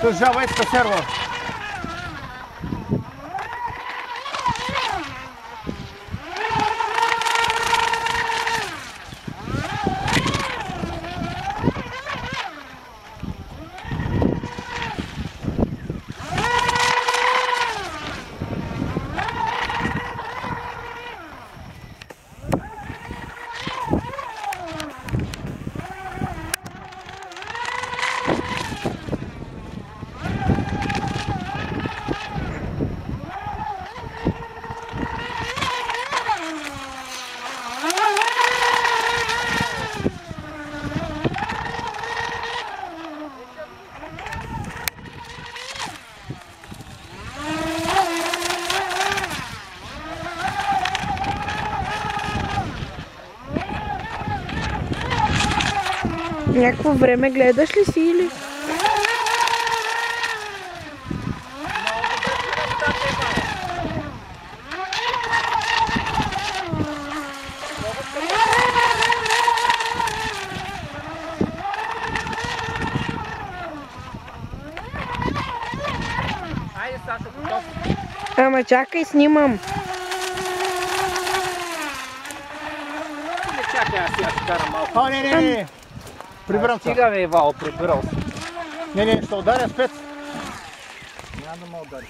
Тут жавецька серво. Някакво време гледаш ли си или? Айде, Сашо, готов. Ама чакай, снимам. Не чакай, аз сега ще карам малко. О, не. Прибирам се. Стига бе, Вал, прибирал се. Не, ще ударя спец. Няма да ме удариш.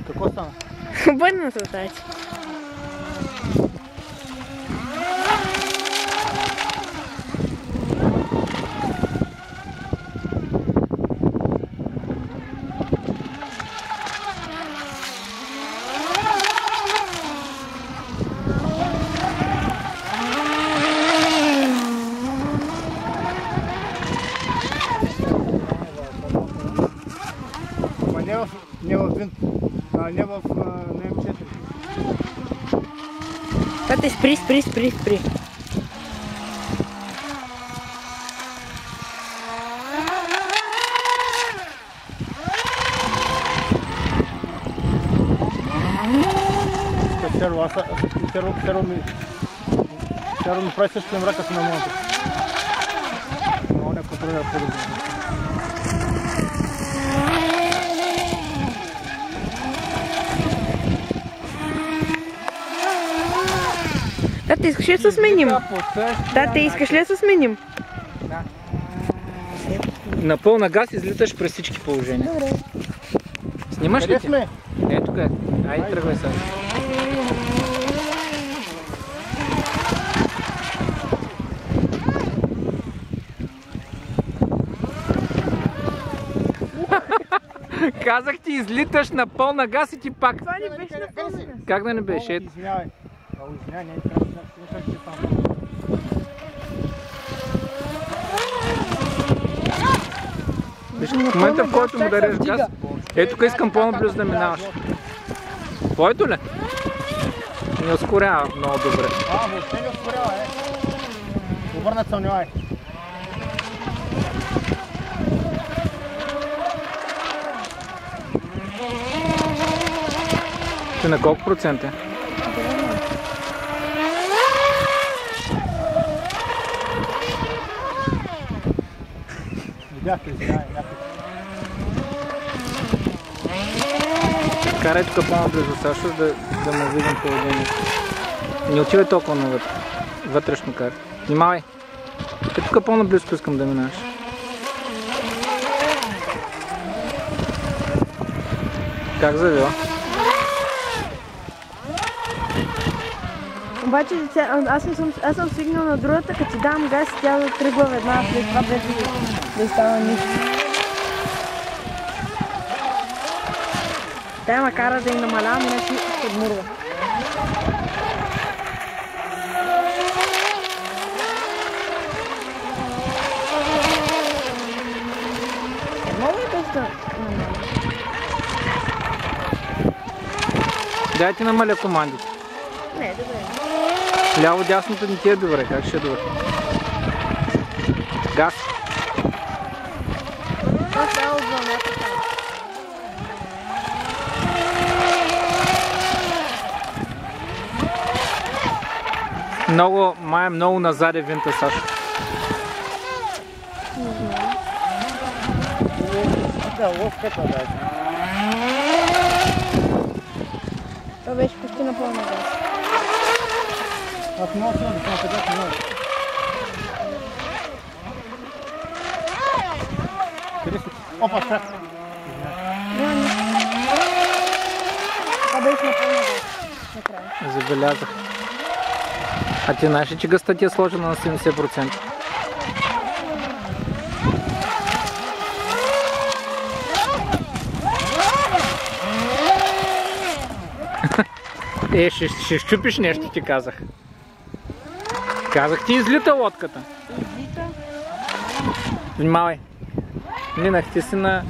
Какво стана? Обърна се отачи. Не в М4. Тате, спри. Серво ми прави същото мрака си на моята. Но не контролира по-добре. Тате, искаш ли да се сменим? Тате, искаш ли да се сменим? Да. На пълна газ излиташ през всички положения. Добре. Снимаш ли Къде ти? сме? Ей, тук е. Айде, тръгвай сега. Казах ти, излиташ на пълна газ и ти пак. Това не беше на пълна газ. Как да не беше? Извинявай. Извинявай, не трябва да слушаш ти там. Виж, в момента, в който му дареш газ, ето тук искам по-наблизо да минаваш. Твоето ли? Не ускорява много добре. Въобще не ускорява, Обърнат се, внимавай. Ти на колко процента? Видяхте, извинявай. Карай тук по-наблизо, Сашо, да му видим поведението. Не отивай толкова навътре. Вътрешно карай. Внимавай! Е тук по-наблизо искам да минаш. Как завива? Обаче аз съм стигнал на другата, като ти дам газ и тя да тръгва веднага след това, без да става нищо. Тя ме кара да й намалявам, иначе се подмурва. Много е без да намаля. Дай ти намаля командите. Не, добре. Ляво дясното не ти е добре, как ще е добре? Газ. Това става от вълната там. Май е много назад е винта, Сашо. Да, ловката да е. Това беше почти на пълна газ. Аз много силно да съм сега много. Къде си? Опа, сега! Няма нищо. Това беше на пълна газ. Накрая. Забелязах. А ти знаеш ли, че гъста ти е сложена на 70%? Ще щупиш нещо, ти казах. Казах ти, излита лодката. Излита. Внимавай. Минах ти си на...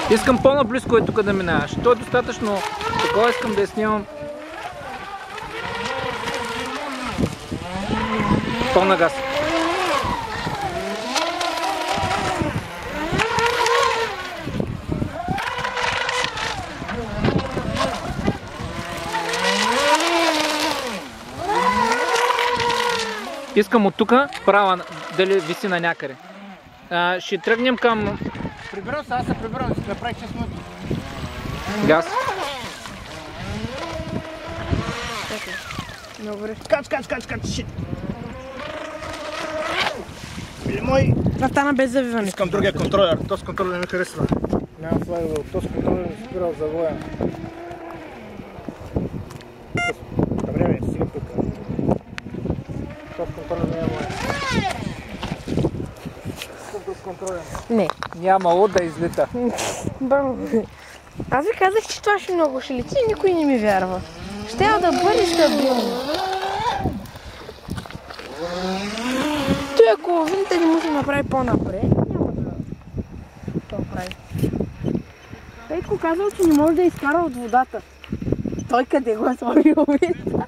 Искам по-наблизко е тук да минаваш. То е достатъчно такова, искам да я снимам. Пълна газ. Искам от тук права дали виси на някъде. Ще тръгнем към... Прибирам се, аз се прибирам, да направих 6 минути. Газ. Добре. Скач, шит! Или мой... Това стана без завиване. Искам другия контролер, този контролер не ми харесва. Нямам слагал, този контролер ми спирал завоя. Време, сега тук. Този контролер не е моя. Искам друг контролер. Не. Нямало да излита. Аз ви казах, че това ще много ще лети и никой не ми вярва. Ще да бъде стабилно. Той ако винта не може да направи по-напред, няма да то прави. Петко казал, че не може да изкара от водата. Той къде го е сложил винта?